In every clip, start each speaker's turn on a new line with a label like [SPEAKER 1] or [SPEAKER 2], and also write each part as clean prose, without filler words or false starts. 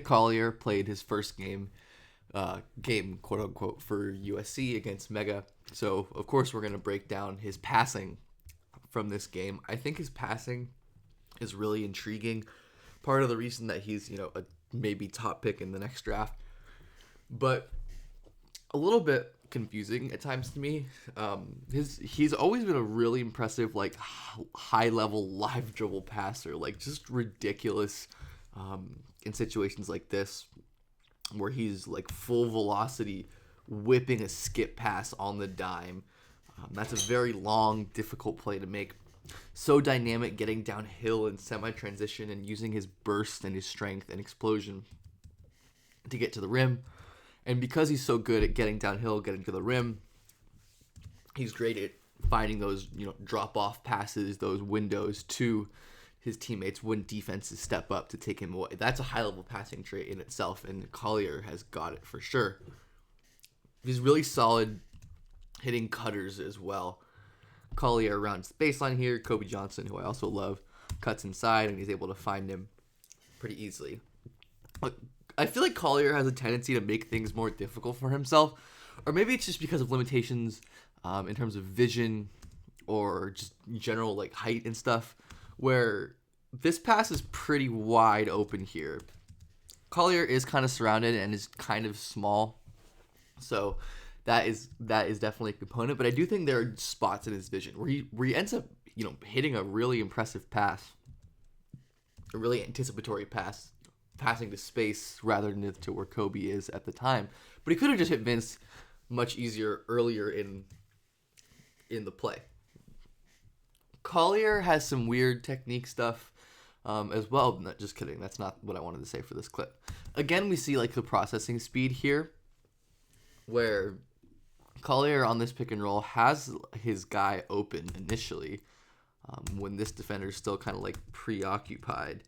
[SPEAKER 1] Collier played his first game, quote unquote, for USC against Mega. So, of course, we're going to break down his passing from this game. I think his passing is really intriguing. Part of the reason that he's, a maybe top pick in the next draft, but a little bit confusing at times to me. He's always been a really impressive, like, high level live dribble passer, like just ridiculous in situations like this where he's like full velocity whipping a skip pass on the dime. That's a very long, difficult play to make. So dynamic, getting downhill in semi-transition and using his burst and his strength and explosion to get to the rim. And because he's so good at getting downhill, getting to the rim, he's great at finding those, drop-off passes, those windows to his teammates when defenses step up to take him away. That's a high-level passing trait in itself, and Collier has got it for sure. He's really solid hitting cutters as well. Collier around the baseline here. Kobe Johnson, who I also love, cuts inside, and he's able to find him pretty easily. I feel like Collier has a tendency to make things more difficult for himself, or maybe it's just because of limitations in terms of vision or just general like height and stuff, where this pass is pretty wide open here. Collier is kind of surrounded and is kind of small, so that is definitely a component. But I do think there are spots in his vision where he ends up hitting a really impressive pass, a really anticipatory pass, passing to space rather than to where Kobe is at the time. But he could have just hit Vince much easier earlier in the play. Collier has some weird technique stuff as well. No, just kidding. That's not what I wanted to say for this clip. Again, we see like the processing speed here, where Collier on this pick and roll has his guy open initially when this defender is still kind of like preoccupied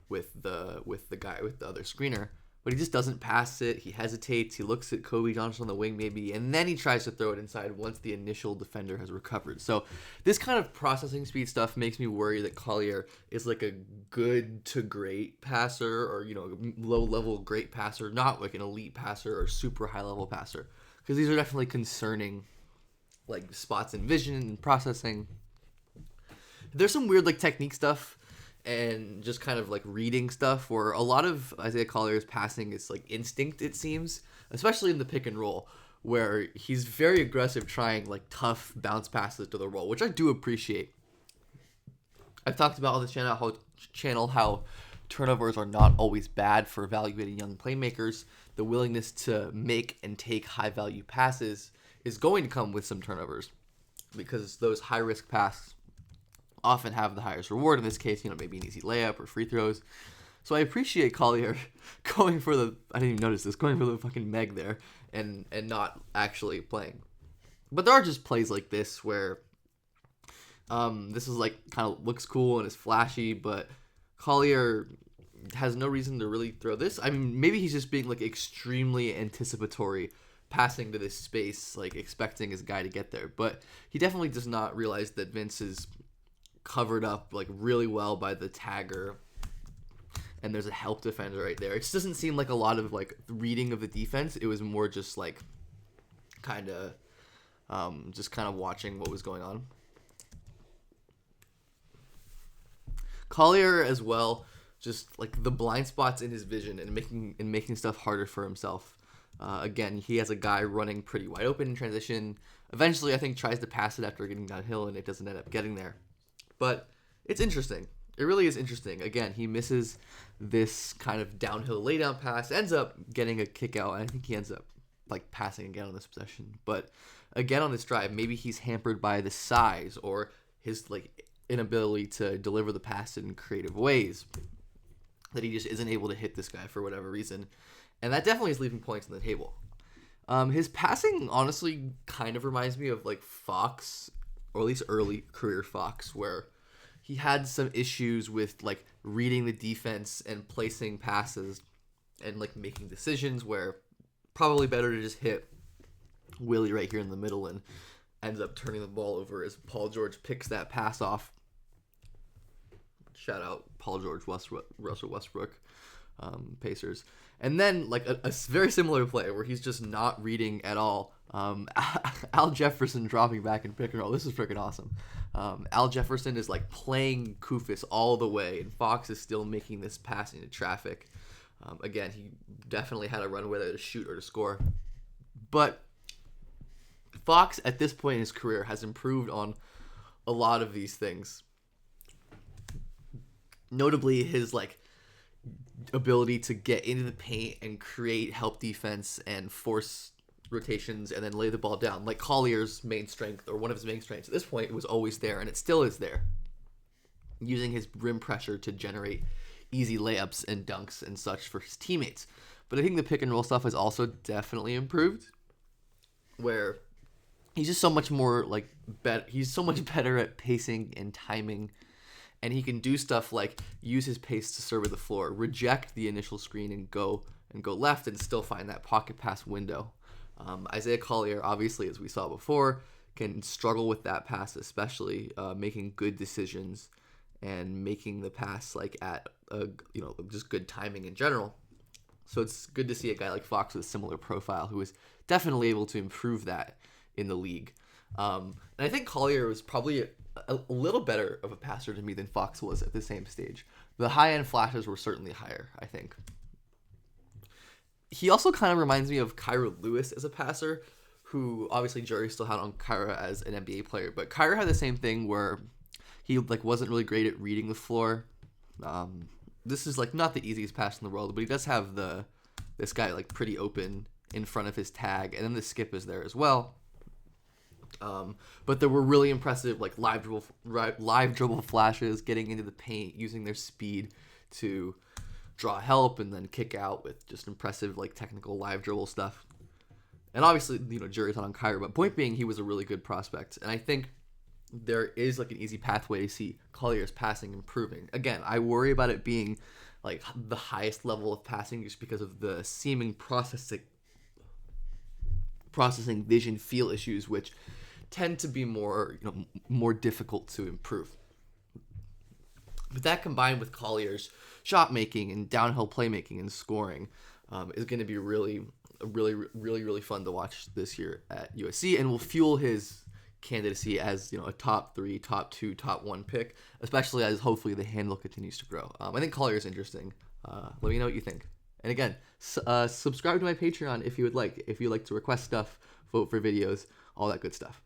[SPEAKER 1] with the guy with the other screener, but he just doesn't pass it. He hesitates. He looks at Kobe Johnson on the wing maybe, and then he tries to throw it inside once the initial defender has recovered. So this kind of processing speed stuff makes me worry that Collier is like a good to great passer, or low level great passer, not like an elite passer or super high level passer, because these are definitely concerning like spots in vision and processing. There's some weird like technique stuff and just kind of like reading stuff where a lot of Isaiah Collier's passing is like instinct, it seems, especially in the pick and roll, where he's very aggressive trying like tough bounce passes to the roll, which I do appreciate. I've talked about on this channel how turnovers are not always bad for evaluating young playmakers. The willingness to make and take high value passes is going to come with some turnovers, because those high risk passes often have the highest reward. In this case, maybe an easy layup or free throws. So I appreciate Collier going for the fucking Meg there and not actually playing. But there are just plays like this where this is like kind of looks cool and is flashy, but Collier has no reason to really throw this. I mean, maybe he's just being like extremely anticipatory, passing to this space, like expecting his guy to get there. But he definitely does not realize that Vince is covered up like really well by the tagger, and there's a help defender right there. It just doesn't seem like a lot of like reading of the defense. It was more just like kind of watching what was going on. Collier as well, just like the blind spots in his vision and making stuff harder for himself. Again, he has a guy running pretty wide open in transition. Eventually, I think tries to pass it after getting downhill, and it doesn't end up getting there. But it's interesting. It really is interesting. Again, he misses this kind of downhill laydown pass, ends up getting a kick out, and I think he ends up like passing again on this possession. But again on this drive, maybe he's hampered by the size or his like inability to deliver the pass in creative ways, that he just isn't able to hit this guy for whatever reason. And that definitely is leaving points on the table. His passing honestly kind of reminds me of like Fox, or at least early career Fox, where he had some issues with like reading the defense and placing passes and like making decisions, where probably better to just hit Willie right here in the middle and ends up turning the ball over as Paul George picks that pass off. Shout out Paul George, Russell Westbrook. Pacers. And then like a very similar play where he's just not reading at all. Al Jefferson dropping back in pick and roll. This is freaking awesome. Al Jefferson is like playing Kufis all the way, and Fox is still making this pass into traffic. Again, he definitely had a run whether to shoot or to score. But Fox, at this point in his career, has improved on a lot of these things. Notably, his like ability to get into the paint and create help defense and force rotations and then lay the ball down. Like Collier's main strength, or one of his main strengths at this point, it was always there, and it still is there. Using his rim pressure to generate easy layups and dunks and such for his teammates. But I think the pick and roll stuff has also definitely improved, where he's just so much more like he's so much better at pacing and timing, and he can do stuff like use his pace to survey the floor, reject the initial screen and go left and still find that pocket pass window. Isaiah Collier, obviously, as we saw before, can struggle with that pass, especially making good decisions and making the pass like at just good timing in general. So it's good to see a guy like Fox with a similar profile who is definitely able to improve that in the league. And I think Collier was probably a little better of a passer to me than Fox was at the same stage. The high-end flashes were certainly higher, I think. He also kind of reminds me of Kyra Lewis as a passer, who obviously Jerry still had on Kyra as an NBA player, but Kyra had the same thing where he like wasn't really great at reading the floor. This is like not the easiest pass in the world, but he does have this guy like pretty open in front of his tag, and then the skip is there as well. But there were really impressive like live dribble flashes, getting into the paint, using their speed to draw help and then kick out with just impressive like technical live dribble stuff. And obviously, jury's not on Kyra, but point being, he was a really good prospect. And I think there is like an easy pathway to see Collier's passing improving. Again, I worry about it being like the highest level of passing just because of the seeming processing vision feel issues, which tend to be more difficult to improve. But that combined with Collier's shot making and downhill playmaking and scoring is going to be really fun to watch this year at USC, and will fuel his candidacy as a top 3, top 2, top 1 pick, especially as hopefully the handle continues to grow. I think Collier is interesting. Let me know what you think. And again, subscribe to my Patreon if you would like. If you like to request stuff, vote for videos, all that good stuff.